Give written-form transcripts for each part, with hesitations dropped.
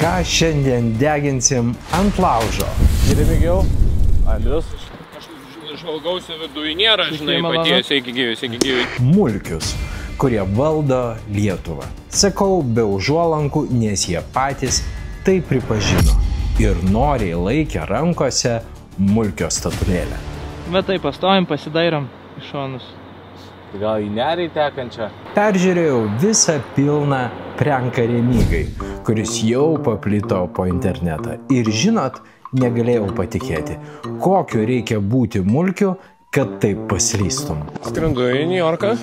Ką šiandien deginsim ant laužo? Remigijau, Andrius. Aš žvalgausi viduje, nėra, žinai, paties, sveiki gyvi. Mulkius, kurie valdo Lietuvą. Sakau be užuolankų, nes jie patys tai pripažino ir noriai laikė rankose mulkio statulėlę. Bet tai pastovim, pasidairom iš šonus. Gal į nerį tekančią? Peržiūrėjau visą pilną pranką Remygai, kuris jau paplito po internetą. Ir žinot, negalėjau patikėti, kokio reikia būti mulkiu, kad taip paslystum. Skrendu į New Yorką,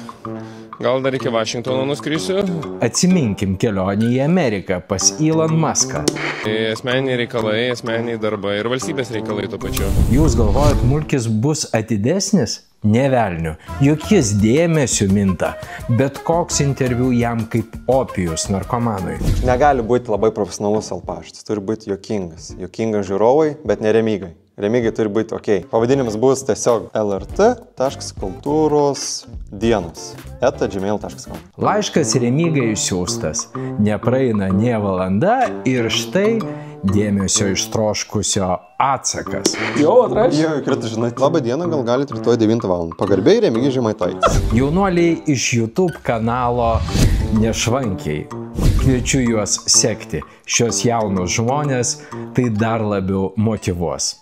gal dar iki Vašingtono nuskrisiu. Atsiminkim kelionį į Ameriką pas Elon Muską. Asmeniniai reikalai, asmeniniai darbai ir valstybės reikalai tuo pačiu. Jūs galvojat, mulkis bus atidesnis? Ne velniu, juk jis dėmesiu minta, bet koks interviu jam kaip opijus narkomanui. Negali būti labai profesionalus alpaštas, turi būti juokingas. Juokingas žiūrovai, bet ne Remygai. Remygai turi būti ok. Pavadinimas bus tiesiog lrt.kultūrosdienos@gmail.com. Laiškas Remygai išsiųstas, nepraeina nė valanda ir štai dėmesio ištroškusio atsakas. Jau atrašė? Jau įkrito, žinai. Labą dieną, gal galite rytoj 9 val. Pagarbiai Remigijus Žemaitaitis. Jaunuoliai iš YouTube kanalo Nešvankiai. Kviečiu juos sekti. Šios jaunus žmonės tai dar labiau motyvuos.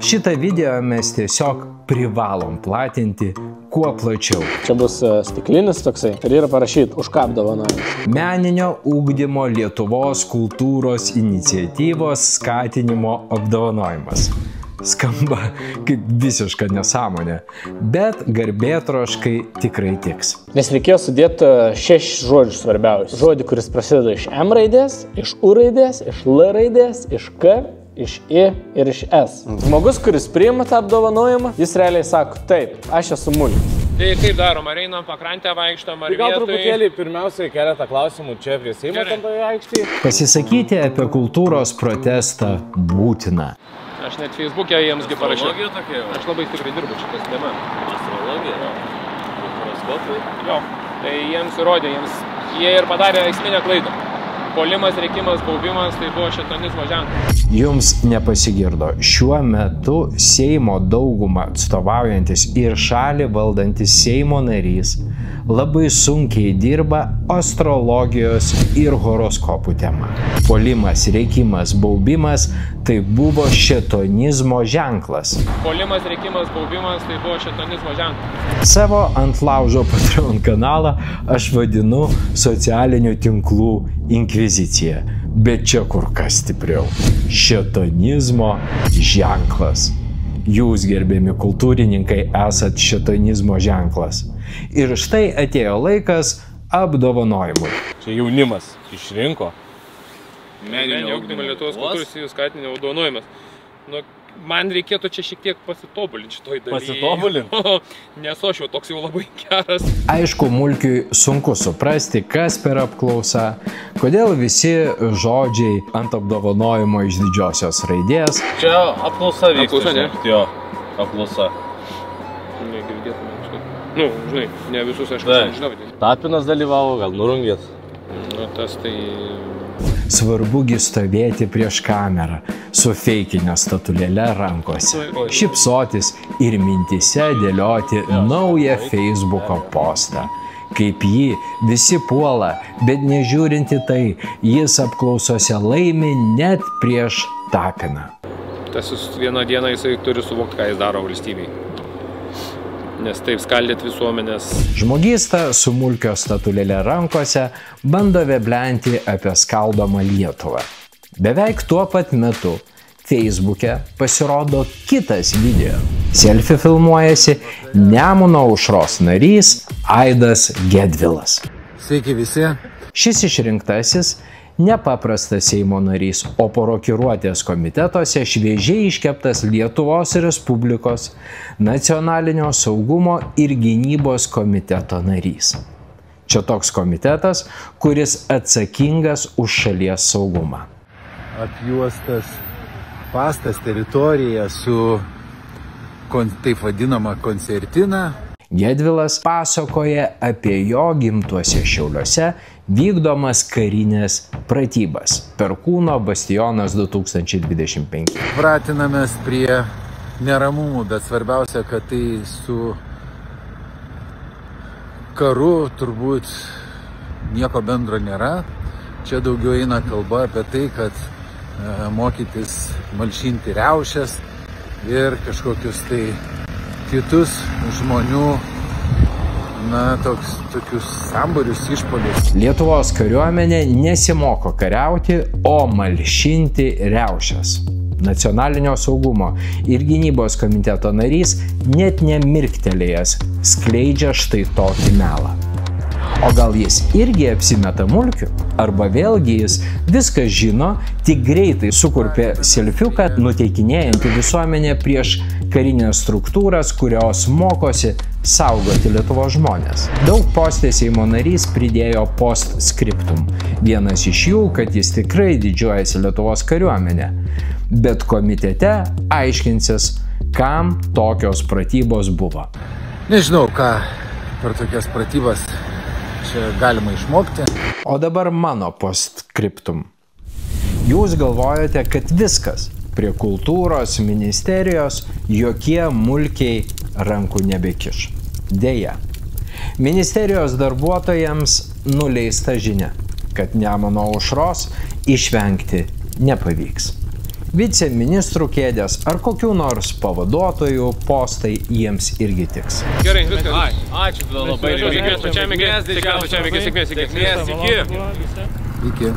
Šitą video mes tiesiog privalom platinti kuo plačiau. Čia bus stiklinis toksai ir yra parašyta už ką apdovanojimas. Meninio ugdymo Lietuvos kultūros iniciatyvos skatinimo apdovanojimas. Skamba kaip visiška nesąmonė, bet garbėtroškai tikrai tiks. Nes reikėjo sudėti 6 žodžius svarbiausius. Žodį, kuris prasideda iš M raidės, iš U raidės, iš L raidės, iš K, iš I ir iš S. Žmogus, kuris priima tą apdovanojimą, jis realiai sako, taip, aš esu mulkis. Tai kaip darom, ar einam pakrantę vaikštom, ar Gal vietoj? truputėlį pirmiausiai keletą klausimų čia prie Seimo tampoje aikštėje. Pasisakyti apie kultūros protestą būtina. Aš net Facebook'e jiemsgi parašiau. Astrologija tokia jau. Aš labai tikrai dirbu šitas tema. Astrologija, horoskopai. Jo, tai jiems įrodė, jie ir padarė esminę klaidą. Puolimas, rėkimas, baubimas, tai buvo šėtonizmo ženklas. Jums nepasigirdo, šiuo metu Seimo daugumą atstovaujantis ir šalį valdantis Seimo narys labai sunkiai dirba astrologijos ir horoskopų tema. Puolimas, rėkimas, baubimas tai buvo šėtonizmo ženklas. Puolimas, rėkimas, baubimas, tai buvo šėtonizmo ženklas. Savo ant laužo Patreon kanalą aš vadinu socialinių tinklų inkvizicija, bet čia kur kas stipriau. Šėtonizmo ženklas. Jūs, gerbiami kultūrininkai, esat šėtonizmo ženklas. Ir štai atėjo laikas apdovanojimui. Čia jaunimas išrinko. Meninio ugdymo Lietuvos kultūros skatinimo apdovanojimas. Nu, man reikėtų čia šiek tiek pasitobulinti šitoj dalyje. Pasitobulinti? Nesu aš jau toks jau labai geras. Aišku, mulkiui sunku suprasti, kas per apklausą, kodėl visi žodžiai ant apdovanojimo iš didžiosios raidės. Čia apklausa vyksta. Apklausa, ne? Jo, apklausa. Negirdėtume kažkaip. Nu, žinai, ne visus aš žinau. Tapinas dalyvavo, gal nurungės. Nu, tas tai... Svarbugi stovėti prieš kamerą su feikinė statulėle rankose, šypsotis ir mintise dėlioti naują Facebooko postą. Kaip jį visi puola, bet nežiūrinti tai, jis apklausose laimi net prieš Tapiną. Tas vieną dieną jisai turi suvokti, ką jis daro valstybei. Nes taip skaldyti visuomenės. Žmogysta su mulkio statulėle rankose bando veblenti apie skaldomą Lietuvą. Beveik tuo pat metu Facebook'e pasirodo kitas video. Selfie filmuojasi Nemuno aušros narys Aidas Gedvilas. Sveiki visi. Šis išrinktasis nepaprastas Seimo narys, o po rokiruotės komitetuose šviežiai iškeptas Lietuvos Respublikos nacionalinio saugumo ir gynybos komiteto narys. Čia toks komitetas, kuris atsakingas už šalies saugumą. Apjuostas pastas teritorija su taip vadinama koncertina. Gedvilas pasakoja apie jo gimtuose Šiauliuose vykdomas karinės pratybas. Perkūno bastionas 2025. Pratinamės prie neramumų, bet svarbiausia, kad tai su karu turbūt nieko bendro nėra. Čia daugiau eina kalba apie tai, kad mokytis malšinti riaušes ir kažkokius tai kitus žmonių, tokius sambūrius, išpuolius. Lietuvos kariuomenė nesimoko kariauti, o malšinti riaušes. Nacionalinio saugumo ir gynybos komiteto narys net nemirktelėjęs skleidžia štai tokį melą. O gal jis irgi apsimeta mulkiu? Arba vėlgi jis viską žino, tik greitai sukurpė selfiuką, nuteikinėjantį visuomenę prieš karinės struktūras, kurios mokosi saugoti Lietuvos žmonės. Daug postė Seimo narys pridėjo postscriptum. Vienas iš jų, kad jis tikrai didžiuojasi Lietuvos kariuomenė. Bet komitete aiškinsis, kam tokios pratybos buvo. Nežinau, ką per tokias pratybas čia galima išmokti. O dabar mano postscriptum. Jūs galvojate, kad viskas, prie kultūros ministerijos jokie mulkiai rankų nebekiš. Deja, ministerijos darbuotojams nuleista žinia, kad Nemuno aušros išvengti nepavyks. Viceministrų kėdės ar kokių nors pavaduotojų postai jiems irgi tiks. Gerai, viskas. Ačiū labai. Sėkmės pačiam, sėkmės, iki. Iki.